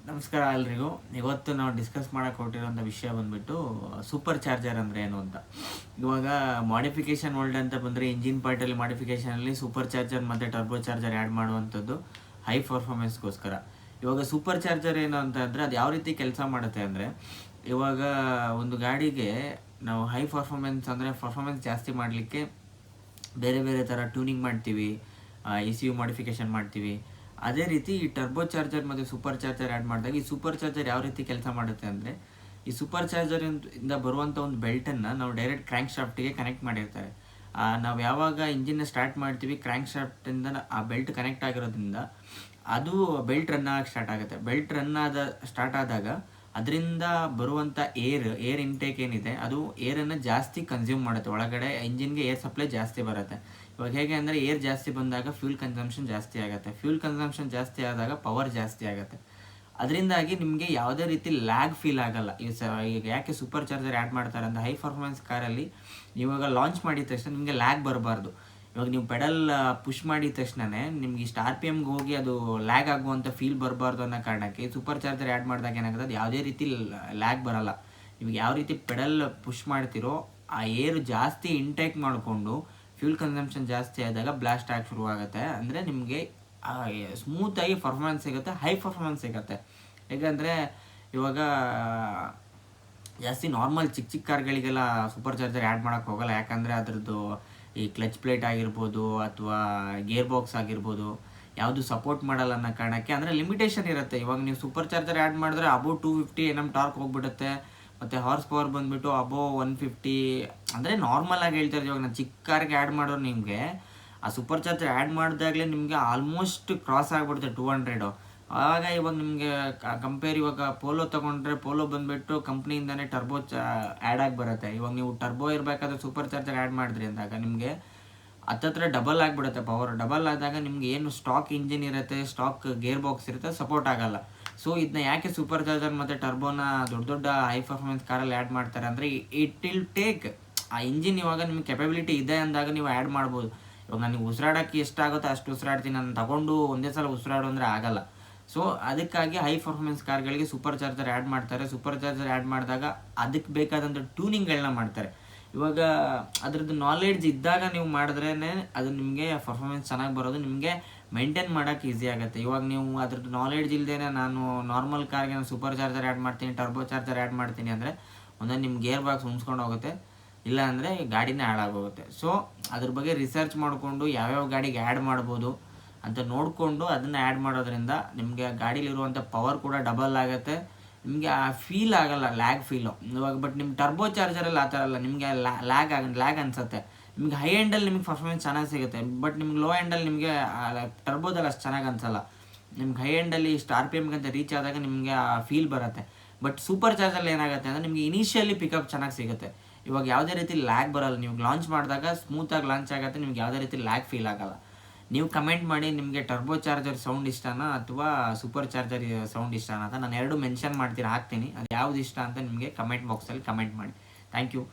ನಮಸ್ಕಾರ ಎಲ್ರಿಗೂ. ಇವತ್ತು ನಾವು ಡಿಸ್ಕಸ್ ಮಾಡೋಕೆ ಹೊರಟಿರೋಂಥ ವಿಷಯ ಬಂದ್ಬಿಟ್ಟು ಸೂಪರ್ ಚಾರ್ಜರ್ ಅಂದರೆ ಏನು ಅಂತ. ಇವಾಗ ಮಾಡಿಫಿಕೇಷನ್ ವರ್ಲ್ಡ್ ಅಂತ ಬಂದರೆ ಇಂಜಿನ್ ಪಾರ್ಟಲ್ಲಿ ಮಾಡಿಫಿಕೇಷನಲ್ಲಿ ಸೂಪರ್ ಚಾರ್ಜರ್ ಮತ್ತು ಟರ್ಬೋ ಚಾರ್ಜರ್ ಆ್ಯಡ್ ಮಾಡುವಂಥದ್ದು ಹೈ ಪರ್ಫಾರ್ಮೆನ್ಸ್ಗೋಸ್ಕರ. ಇವಾಗ ಸೂಪರ್ ಚಾರ್ಜರ್ ಏನು ಅಂತ ಅಂದರೆ ಅದು ಯಾವ ರೀತಿ ಕೆಲಸ ಮಾಡುತ್ತೆ ಅಂದರೆ, ಇವಾಗ ಒಂದು ಗಾಡಿಗೆ ನಾವು ಹೈ ಪರ್ಫಾರ್ಮೆನ್ಸ್ ಅಂದರೆ ಪರ್ಫಾರ್ಮೆನ್ಸ್ ಜಾಸ್ತಿ ಮಾಡಲಿಕ್ಕೆ ಬೇರೆ ಬೇರೆ ಥರ ಟ್ಯೂನಿಂಗ್ ಮಾಡ್ತೀವಿ, ECU ಮಾಡಿಫಿಕೇಷನ್ ಮಾಡ್ತೀವಿ. ಅದೇ ರೀತಿ ಈ ಟರ್ಬೋ ಚಾರ್ಜರ್ ಮತ್ತು ಸೂಪರ್ ಚಾರ್ಜರ್ ಆ್ಯಡ್ ಮಾಡಿದಾಗ ಈ ಸೂಪರ್ ಚಾರ್ಜರ್ ಯಾವ ರೀತಿ ಕೆಲಸ ಮಾಡುತ್ತೆ ಅಂದರೆ, ಈ ಸೂಪರ್ ಚಾರ್ಜರಿಂದ ಬರುವಂಥ ಒಂದು ಬೆಲ್ಟನ್ನು ನಾವು ಡೈರೆಕ್ಟ್ ಕ್ರ್ಯಾಂಕ್ ಶಾಫ್ಟಿಗೆ ಕನೆಕ್ಟ್ ಮಾಡಿರ್ತಾರೆ. ನಾವು ಯಾವಾಗ ಇಂಜಿನ್ನ ಸ್ಟಾರ್ಟ್ ಮಾಡ್ತೀವಿ, ಕ್ರ್ಯಾಂಕ್ ಶಾಫ್ಟಿಂದ ಆ ಬೆಲ್ಟ್ ಕನೆಕ್ಟ್ ಆಗಿರೋದ್ರಿಂದ ಅದು ಬೆಲ್ಟ್ ರನ್ ಆಗಕ್ಕೆ ಸ್ಟಾರ್ಟ್ ಆಗುತ್ತೆ. ಬೆಲ್ಟ್ ಸ್ಟಾರ್ಟ್ ಆದಾಗ ಅದರಿಂದ ಬರುವಂಥ ಏರ್ ಇಂಟೇಕ್ ಏನಿದೆ ಅದು ಏರನ್ನು ಜಾಸ್ತಿ ಕನ್ಸ್ಯೂಮ್ ಮಾಡುತ್ತೆ. ಒಳಗಡೆ ಇಂಜಿನ್ಗೆ ಏರ್ ಸಪ್ಲೈ ಜಾಸ್ತಿ ಬರುತ್ತೆ. ಇವಾಗ ಹೇಗೆ ಅಂದರೆ, ಏರ್ ಜಾಸ್ತಿ ಬಂದಾಗ ಫ್ಯೂಲ್ ಕನ್ಸಂಪ್ಷನ್ ಜಾಸ್ತಿ ಆಗುತ್ತೆ. ಫ್ಯೂಲ್ ಕನ್ಸಂಪ್ಷನ್ ಜಾಸ್ತಿ ಆದಾಗ ಪವರ್ ಜಾಸ್ತಿ ಆಗುತ್ತೆ. ಅದರಿಂದಾಗಿ ನಿಮಗೆ ಯಾವುದೇ ರೀತಿ ಲ್ಯಾಗ್ ಫೀಲ್ ಆಗಲ್ಲ. ಈಗ ಯಾಕೆ ಸೂಪರ್ ಚಾರ್ಜರ್ ಆ್ಯಡ್ ಮಾಡ್ತಾರೆ ಅಂತ, ಹೈ ಪರ್ಫಾರ್ಮೆನ್ಸ್ ಕಾರಲ್ಲಿ ಇವಾಗ ಲಾಂಚ್ ಮಾಡಿದ ತಕ್ಷಣ ನಿಮಗೆ ಲ್ಯಾಗ್ ಬರಬಾರ್ದು. ಇವಾಗ ನೀವು ಪೆಡಲ್ ಪುಷ್ ಮಾಡಿದ ತಕ್ಷಣವೇ ನಿಮ್ಗೆ ಇಷ್ಟು RPMಗೆ ಹೋಗಿ ಅದು ಲ್ಯಾಗ್ ಆಗುವಂಥ ಫೀಲ್ ಬರಬಾರ್ದು ಅನ್ನೋ ಕಾರಣಕ್ಕೆ ಸೂಪರ್ ಚಾರ್ಜರ್ ಆ್ಯಡ್ ಮಾಡಿದಾಗ ಏನಾಗುತ್ತೆ, ಅದು ಯಾವುದೇ ರೀತಿ ಲ್ಯಾಗ್ ಬರಲ್ಲ. ನಿಮ್ಗೆ ಯಾವ ರೀತಿ ಪೆಡಲ್ ಪುಷ್ ಮಾಡ್ತಿರೋ ಆ ಏರ್ ಜಾಸ್ತಿ ಇಂಟೇಕ್ ಮಾಡಿಕೊಂಡು ಫ್ಯೂಲ್ ಕನ್ಸಂಪ್ಷನ್ ಜಾಸ್ತಿ ಆದಾಗ ಬ್ಲಾಸ್ಟ್ ಆಗಿ ಶುರುವಾಗುತ್ತೆ. ಅಂದರೆ ನಿಮಗೆ ಸ್ಮೂತಾಗಿ ಪರ್ಫಾರ್ಮೆನ್ಸ್ ಸಿಗುತ್ತೆ, ಹೈ ಪರ್ಫಾರ್ಮೆನ್ಸ್ ಸಿಗುತ್ತೆ. ಯಾಕಂದರೆ ಇವಾಗ ಜಾಸ್ತಿ ನಾರ್ಮಲ್ ಚಿಕ್ಕ ಕಾರ್ಗಳಿಗೆಲ್ಲ ಸೂಪರ್ ಚಾರ್ಜರ್ ಆ್ಯಡ್ ಮಾಡೋಕ್ಕೆ ಹೋಗಲ್ಲ. ಯಾಕಂದರೆ ಅದರದ್ದು ಈ ಕ್ಲಚ್ ಪ್ಲೇಟ್ ಆಗಿರ್ಬೋದು ಅಥವಾ ಗೇರ್ ಬಾಕ್ಸ್ ಆಗಿರ್ಬೋದು ಯಾವುದು ಸಪೋರ್ಟ್ ಮಾಡಲ್ಲ ಅನ್ನೋ ಕಾರಣಕ್ಕೆ, ಅಂದರೆ ಲಿಮಿಟೇಷನ್ ಇರುತ್ತೆ. ಇವಾಗ ನೀವು ಸೂಪರ್ ಚಾರ್ಜರ್ ಆ್ಯಡ್ ಮಾಡಿದ್ರೆ ಅಬೋ 250 NM ಟಾರ್ಕ್ ಹೋಗ್ಬಿಡುತ್ತೆ. ಮತ್ತು ಹಾರ್ಸ್ ಪವರ್ ಬಂದುಬಿಟ್ಟು ಅಬೋ 150. ಅಂದರೆ ನಾರ್ಮಲ್ ಆಗಿ ಹೇಳ್ತಾರೆ. ಇವಾಗ ನಾನು ಚಿಕ್ಕ ಕಾರ್ಗೆ ಆ್ಯಡ್ ಮಾಡೋರು ನಿಮಗೆ ಆ ಸೂಪರ್ ಚಾರ್ಜರ್ ಆ್ಯಡ್ ಮಾಡಿದಾಗಲೇ ನಿಮಗೆ ಆಲ್ಮೋಸ್ಟ್ ಕ್ರಾಸ್ ಆಗಿಬಿಡುತ್ತೆ 200. ಆವಾಗ ಇವಾಗ ನಿಮಗೆ ಕಂಪೇರ್ ಇವಾಗ ಪೋಲೋ ತೊಗೊಂಡ್ರೆ ಪೋಲೋ ಬಂದುಬಿಟ್ಟು ಕಂಪ್ನಿಯಿಂದನೇ ಟರ್ಬೋ ಆ್ಯಡ್ ಆಗಿ ಬರುತ್ತೆ. ಇವಾಗ ನೀವು ಟರ್ಬೋ ಇರಬೇಕಾದ್ರೆ ಸೂಪರ್ ಚಾರ್ಜರ್ ಆ್ಯಡ್ ಮಾಡಿದ್ರಿ ಅಂದಾಗ ನಿಮಗೆ ಹತ್ತತ್ರ ಡಬಲ್ ಆಗಿಬಿಡುತ್ತೆ ಪವರ್. ಡಬಲ್ ಆದಾಗ ನಿಮ್ಗೆ ಏನು ಸ್ಟಾಕ್ ಇಂಜಿನ್ ಇರುತ್ತೆ, ಸ್ಟಾಕ್ ಗೇರ್ ಬಾಕ್ಸ್ ಇರುತ್ತೆ, ಸಪೋರ್ಟ್ ಆಗಲ್ಲ. ಸೊ ಇದನ್ನ ಯಾಕೆ ಸೂಪರ್ ಚಾರ್ಜರ್ ಮತ್ತು ಟರ್ಬೋನ ದೊಡ್ಡ ಹೈ ಪರ್ಫಾರ್ಮೆನ್ಸ್ ಕಾರಲ್ಲಿ ಆ್ಯಡ್ ಮಾಡ್ತಾರೆ ಅಂದರೆ, ಇಟ್ ವಿಲ್ ಟೇಕ್ ಆ ಇಂಜಿನ್ ಇವಾಗ ನಿಮ್ಗೆ ಕೆಪಬಿಲಿಟಿ ಇದೆ ಅಂದಾಗ ನೀವು ಆ್ಯಡ್ ಮಾಡ್ಬೋದು. ಇವಾಗ ನನಗೆ ಉಸಿರಾಡೋಕ್ಕೆ ಎಷ್ಟಾಗುತ್ತೋ ಅಷ್ಟು ಉಸಿರಾಡ್ತೀನಿ, ನಾನು ತಗೊಂಡು ಒಂದೇ ಸಲ ಉಸಿರಾಡು ಅಂದರೆ ಆಗಲ್ಲ. ಸೊ ಅದಕ್ಕಾಗಿ ಹೈ ಪರ್ಫಾರ್ಮೆನ್ಸ್ ಕಾರ್ಗಳಿಗೆ ಸೂಪರ್ ಚಾರ್ಜರ್ ಆ್ಯಡ್ ಮಾಡ್ತಾರೆ. ಸೂಪರ್ ಚಾರ್ಜರ್ ಆ್ಯಡ್ ಮಾಡಿದಾಗ ಅದಕ್ಕೆ ಬೇಕಾದಂಥ ಟ್ಯೂನಿಂಗ್ಗಳನ್ನ ಮಾಡ್ತಾರೆ. ಇವಾಗ ಅದ್ರದ್ದು ನಾಲೆಡ್ಜ್ ಇದ್ದಾಗ ನೀವು ಮಾಡಿದ್ರೇ ಅದು ನಿಮಗೆ ಪರ್ಫಾರ್ಮೆನ್ಸ್ ಚೆನ್ನಾಗಿ ಬರೋದು, ನಿಮಗೆ ಮೇಂಟೈನ್ ಮಾಡೋಕ್ಕೆ ಈಸಿ ಆಗುತ್ತೆ. ಇವಾಗ ನೀವು ಅದ್ರದ್ದು ನಾಲೆಡ್ಜ್ ಇಲ್ಲದೇ ನಾನು ನಾರ್ಮಲ್ ಕಾರ್ಗೆ ನಾನು ಸೂಪರ್ ಚಾರ್ಜರ್ ಆ್ಯಡ್ ಮಾಡ್ತೀನಿ, ಟರ್ಬೋ ಚಾರ್ಜರ್ ಆ್ಯಡ್ ಮಾಡ್ತೀನಿ ಅಂದರೆ ಒಂದೊಂದು ನಿಮ್ಮ ಗೇರ್ ಬಾಕ್ಸ್ ಉಣ್ಸ್ಕೊಂಡು ಹೋಗುತ್ತೆ, ಇಲ್ಲ ಅಂದರೆ ಗಾಡಿನೇ ಹಾಳಾಗೋಗುತ್ತೆ. ಸೊ ಅದ್ರ ಬಗ್ಗೆ ರಿಸರ್ಚ್ ಮಾಡಿಕೊಂಡು ಯಾವ್ಯಾವ ಗಾಡಿಗೆ ಆ್ಯಡ್ ಮಾಡ್ಬೋದು ಅಂತ ನೋಡಿಕೊಂಡು ಅದನ್ನು ಆ್ಯಡ್ ಮಾಡೋದ್ರಿಂದ ನಿಮಗೆ ಗಾಡೀಲಿರುವಂಥ ಪವರ್ ಕೂಡ ಡಬಲ್ ಆಗುತ್ತೆ. ನಿಮಗೆ ಆ ಫೀಲ್ ಆಗಲ್ಲ, ಲ್ಯಾಗ್ ಫೀಲು. ಇವಾಗ ಬಟ್ ನಿಮ್ಮ ಟರ್ಬೋ ಚಾರ್ಜರಲ್ಲಿ ಆ ಥರ ಅಲ್ಲ, ನಿಮಗೆ ಲ್ಯಾಗ್ ಅನಿಸುತ್ತೆ. ನಿಮಗೆ ಹೈ ಎಂಡಲ್ಲಿ ನಿಮಗೆ ಪರ್ಫಾರ್ಮೆನ್ಸ್ ಚೆನ್ನಾಗಿ ಸಿಗುತ್ತೆ, ಬಟ್ ನಿಮ್ಗೆ ಲೋ ಎಂಡಲ್ಲಿ ನಿಮಗೆ ಟರ್ಬೋದಲ್ಲಿ ಅಷ್ಟು ಚೆನ್ನಾಗಿ ಅನಿಸಲ್ಲ. ನಿಮ್ಗೆ ಹೈ ಎಂಡಲ್ಲಿ ಇಷ್ಟು RPMಗೆ ಅಂತ ರೀಚ್ ಆದಾಗ ನಿಮಗೆ ಆ ಫೀಲ್ ಬರುತ್ತೆ. ಬಟ್ ಸೂಪರ್ ಚಾರ್ಜಲ್ಲಿ ಏನಾಗುತ್ತೆ ಅಂದರೆ ನಿಮಗೆ ಇನಿಷಿಯಲಿ ಪಿಕಪ್ ಚೆನ್ನಾಗಿ ಸಿಗುತ್ತೆ. ಇವಾಗ ಯಾವುದೇ ರೀತಿ ಲ್ಯಾಗ್ ಬರೋಲ್ಲ. ನೀವು ಲಾಂಚ್ ಮಾಡಿದಾಗ ಸ್ಮೂತಾಗಿ ಲಾಂಚ್ ಆಗುತ್ತೆ, ನಿಮ್ಗೆ ಯಾವುದೇ ರೀತಿ ಲ್ಯಾಗ್ ಫೀಲ್ ಆಗಲ್ಲ. ನೀವು ಕಮೆಂಟ್ ಮಾಡಿ ನಿಮಗೆ ಟರ್ಬೋ ಚಾರ್ಜರ್ ಸೌಂಡ್ ಇಷ್ಟನಾ ಅಥವಾ ಸೂಪರ್ ಚಾರ್ಜರ್ ಸೌಂಡ್ ಇಷ್ಟನಾ ಅಂತ. ನಾನು ಎರಡು ಮೆನ್ಷನ್ ಮಾಡ್ತೀನಿ, ಹಾಕ್ತೀನಿ. ಅದು ಯಾವ್ದು ಇಷ್ಟ ಅಂತ ನಿಮಗೆ ಕಮೆಂಟ್ ಬಾಕ್ಸಲ್ಲಿ ಕಮೆಂಟ್ ಮಾಡಿ. Thank you.